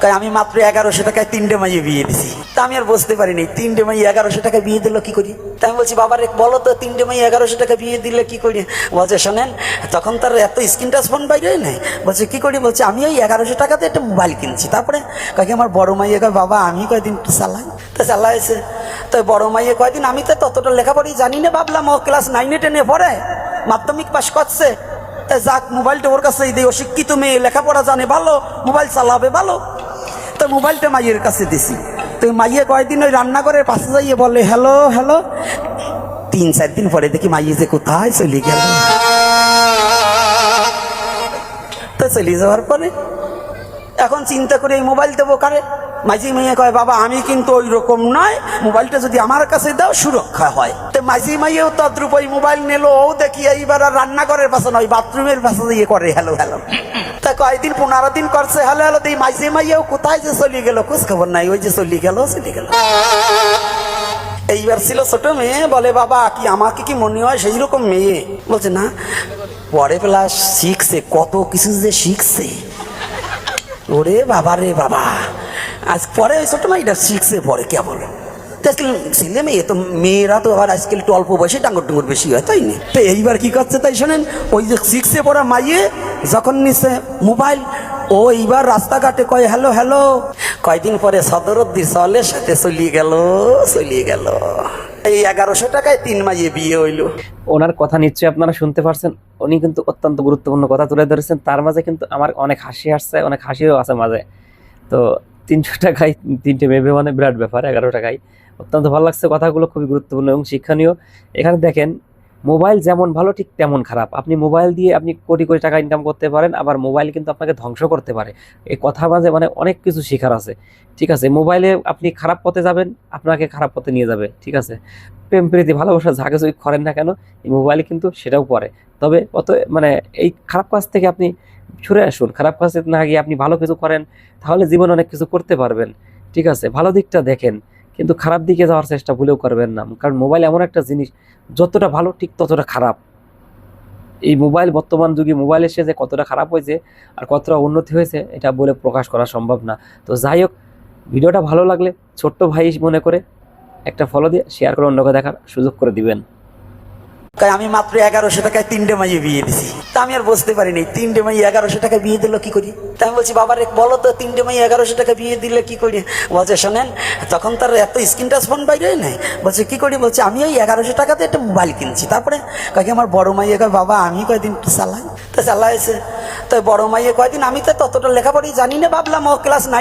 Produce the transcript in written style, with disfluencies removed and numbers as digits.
তাই আমি মাত্র 1100 টাকায় 3টে মাইয়ে বিয়ে দিছি। তা আমি আর বুঝতে পারিনি 3টে মাইয়ে 1100 টাকা বিয়ে দিল কি করি। তাই আমি বলছি বাবারে বলো তো 3টে মাইয়ে 1100 টাকা বিয়ে দিলে কি করি। বলছে শোনেন তখন তার এত স্ক্রিন টাচ ফোন বাইরে নাই। বলছে কি করি। বলছে আমি ওই 1100 টাকাতে একটা মোবাইল কিনছি। তারপরে কাকে আমার বড় মাইয়ে কয় বাবা আমি কয়দিন একটু চালাই। তা চালাইছে। তো বড় মাইয়ে কয়দিন আমি তো ততটা লেখাপড়ি জানি না, ভাবলাম ও ক্লাস 9 10 পড়ে, মাধ্যমিক পাস করছে। তাই যাক মোবাইলটা ওর কাছে দিই, ও শিক্ষিত মেয়ে, লেখাপড়া জানে ভালো, মোবাইল চালাবে ভালো। তো মোবাইলটা মাইয়ের কাছে দিছি। তো মাইয়ে কয়েকদিন ওই রান্নাঘরের পাশে যাইয়ে বলে হ্যালো হ্যালো। 3-4 দিন পরে দেখি মাইয়ে যে কোথায় চলে গেল। তো চলে যাওয়ার পরে এখন চিন্তা করে এই মোবাইল দেবো কারে। মাঝি মাইয়া কয় বাবা আমি কিন্তু ওই রকম নয়, মোবাইলটা যদি আমার কাছে দাও সুরক্ষা হয়। তো মাঝি মাইয়াও তদ্রুপ ওই মোবাইল নিল। ও দেখি এইবার আর রান্নাঘরের পাশে নয় বাথরুমের পাশে দিয়ে করে হ্যালো হ্যালো। তা কয়েকদিন 15 দিন করছে হ্যালো হ্যালো। এই মাঝি মাইয়াও কোথায় যে চলে গেল খোঁজ খবর নাই, ওই যে চলে গেল চলে গেল। এইবার ছিল ছোট মেয়ে, বলে বাবা কি আমাকে কি মনে হয় সেই রকম মেয়ে। বলছে না, পরে ক্লাস 6-এ কত কিছু যে শিখছে। ওরে বাবা রে বাবা, আজ পরে ওই ছোট মেয়েটা 6-এ পড়ে কেবল। ছেলে মেয়ে তো, মেয়েরা তো আবার আজকাল একটু অল্প বয়সে ডাঙ্গর ডুঙ্গর বেশি হয়, তাই না। তো এইবার কি করছে তাই শোনেন, ওই যে 6-এ পড়া মাইয়ে যখন নিছে মোবাইল, ও এইবার রাস্তাঘাটে কয় হ্যালো হ্যালো। কয়দিন পরে সদরদ্দি চলের সাথে চলিয়ে গেল। এই 1100 টাকায় 3 মাইয়ে বিয়ে হইল। ওনার কথা নিশ্চয়ই আপনারা শুনতে পারছেন। উনি কিন্তু অত্যন্ত গুরুত্বপূর্ণ কথা তুলে ধরেছেন। তার মাঝে কিন্তু আমার অনেক হাসি আসছে, অনেক হাসিও আছে মাঝে। তো 300 টাকায় 3টে মেয়ে মানে বিরাট ব্যাপার। 11 টাকায় অত্যন্ত ভালো লাগছে কথাগুলো, খুবই গুরুত্বপূর্ণ এবং শিক্ষণীয়। এখানে দেখেন মোবাইল যেমন ভালো ঠিক তেমন খারাপ। আপনি মোবাইল দিয়ে আপনি কোটি কোটি টাকা ইনকাম করতে পারেন, আবার মোবাইল কিন্তু আপনাকে ধ্বংস করতে পারে। এই কথা মাঝে মানে অনেক কিছু শেখার আছে। ঠিক আছে, মোবাইলে আপনি খারাপ পথে যাবেন, আপনাকে খারাপ পথে নিয়ে যাবে। ঠিক আছে, প্রেম প্রীতি ভালোবাসা যা কিছু করেন না কেন এই মোবাইলে কিন্তু সেটাও পড়ে। তবে অত মানে এই খারাপ কাজ থেকে আপনি সরে আসুন। খারাপ কাজে না গিয়ে আপনি ভালো কিছু করেন, তাহলে জীবনে অনেক কিছু করতে পারবেন। ঠিক আছে, ভালো দিকটা দেখেন, কিন্তু খারাপ দিকে যাওয়ার চেষ্টা ভুলেও করবেন না। কারণ মোবাইল এমন একটা জিনিস, যতটা ভালো ঠিক ততটা খারাপ। এই মোবাইল বর্তমান যুগে মোবাইল এসে যে কতটা খারাপ হয়েছে আর কতটা উন্নতি হয়েছে এটা বলে প্রকাশ করা সম্ভব না। তো যাই হোক, ভিডিওটা ভালো লাগলে ছোট্ট ভাই মনে করে একটা ফলো দিয়ে শেয়ার করে অন্যকে দেখার সুযোগ করে দিবেন। তাই আমি মাত্র 1100 টাকায় 3টে মাইয়ে বিয়ে দিছি। তা আমি আর বুঝতে পারিনি 3টে মাইয়ে 1100 টাকা বিয়ে দিল কি করি। তাই আমি বলছি বাবারে বলো তো 3টে মাইয়ে 1100 টাকা বিয়ে দিলে কি করি। বলছে শোনেন তখন তার এত স্ক্রিন টাচ ফোন বাইরে নাই। বলছে কি করি। বলছে আমি ওই 1100 টাকাতে একটা মোবাইল কিনছি। তারপরে কাকে আমার বড় মাইয়ে কয় বাবা আমি কয়দিন একটু চালাই। তা চালাইছে। তো বড় মাইয়ে কয়দিন আমি তো ততটা লেখাপড়ি জানি না, ভাবলাম ও ক্লাস 9